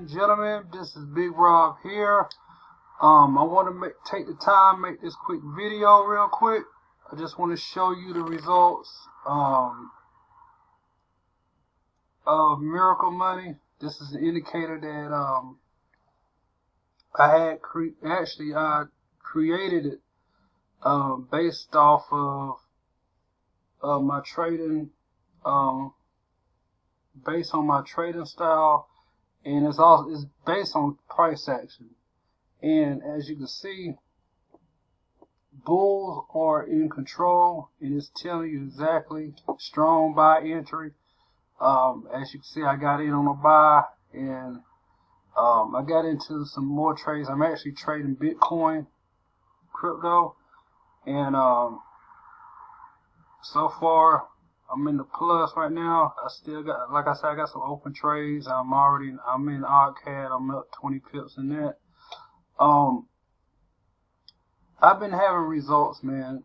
and gentlemen, this is Big Rob here. I want to take the time, make this quick video real quick. I just want to show you the results of Miracle Money. This is an indicator that I created it based off of my trading, based on my trading style, and it's based on price action. And as you can see, bulls are in control, and it's telling you exactly strong buy entry. As you can see, I got in on a buy, and I got into some more trades. I'm actually trading Bitcoin, crypto, and so far I'm in the plus right now. I still got, like I said, I got some open trades. I'm in OddCAD. I'm up 20 pips in that. I've been having results, man,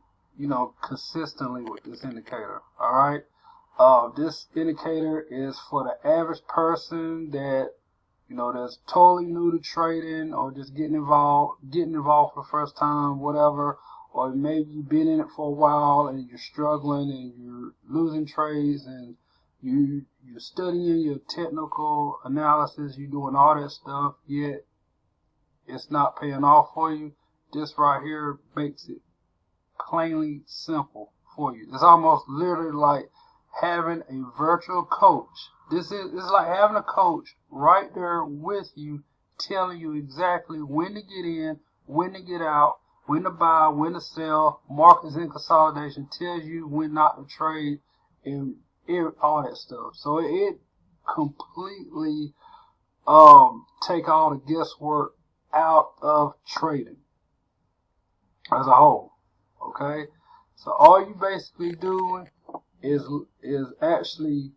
consistently with this indicator. Alright. This indicator is for the average person that, that's totally new to trading, or just getting involved for the first time, whatever. Or maybe you've been in it for a while and you're struggling and you're losing trades, and you're studying your technical analysis, you're doing all that stuff, yet it's not paying off for you. This right here makes it plainly simple for you. It's almost literally like having a virtual coach. It's like having a coach right there with you, telling you exactly when to get in, when to get out, when to buy, when to sell, markets in consolidation, tells you when not to trade, and all that stuff. So it completely take all the guesswork out of trading as a whole. Okay, so all you basically doing is actually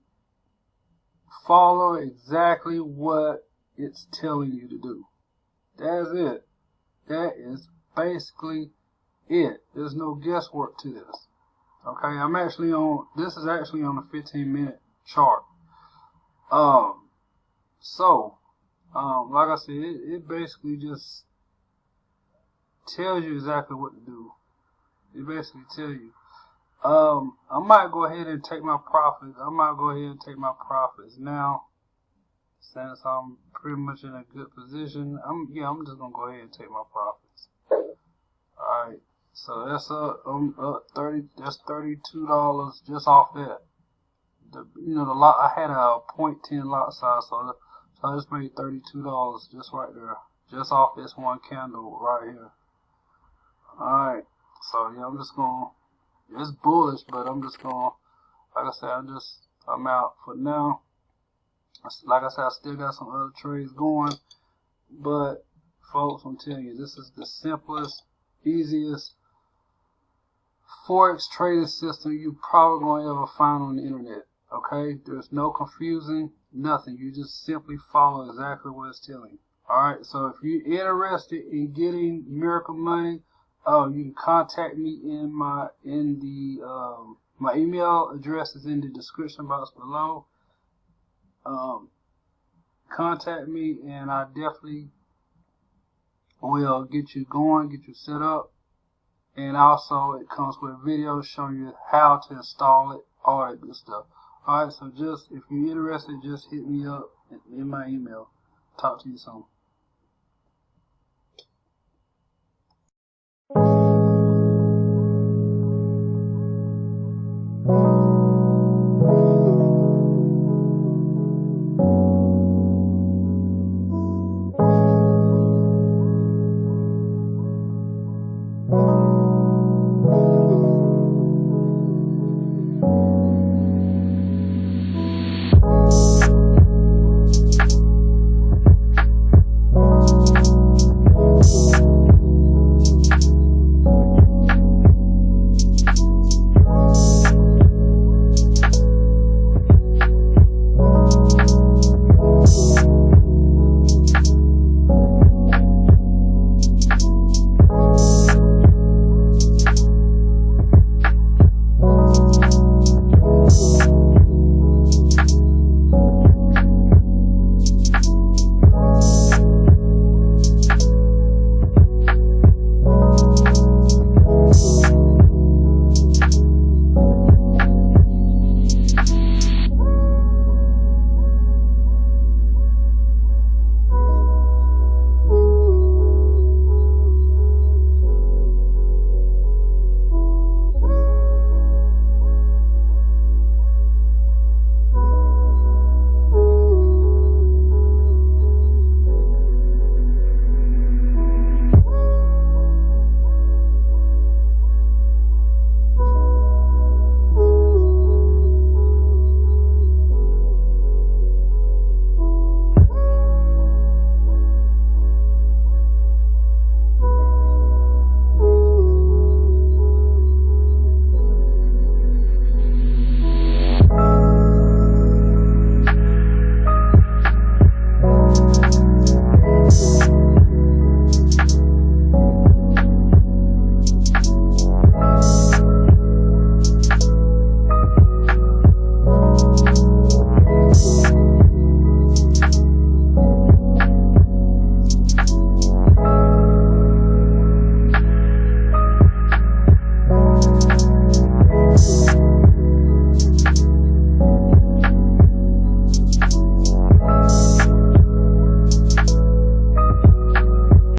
follow exactly what it's telling you to do. That's it. That is basically it. There's no guesswork to this. Okay, this is actually on a 15-minute chart. Like I said, it basically just tells you exactly what to do. It basically tells you. I might go ahead and take my profits. Now, since I'm pretty much in a good position. I'm just gonna go ahead and take my profits. Alright, so that's up 30. That's $32 just off that. The lot, I had a 0.10 lot size, so I just made $32 just right there, just off this one candle right here. Alright, so yeah, it's bullish, but I'm just gonna, like I said, I'm out for now. Like I said, I still got some other trades going, but folks, I'm telling you, this is the simplest, easiest Forex trading system you probably gonna ever find on the internet. Okay, there's no confusing, nothing. You just simply follow exactly what it's telling you. Alright, so if you're interested in getting Miracle Money, you can contact me my email address is in the description box below. Contact me, and I definitely will get you going, get you set up. And also, it comes with videos showing you how to install it, all that good stuff. Alright, so if you're interested, just hit me up in my email. Talk to you soon.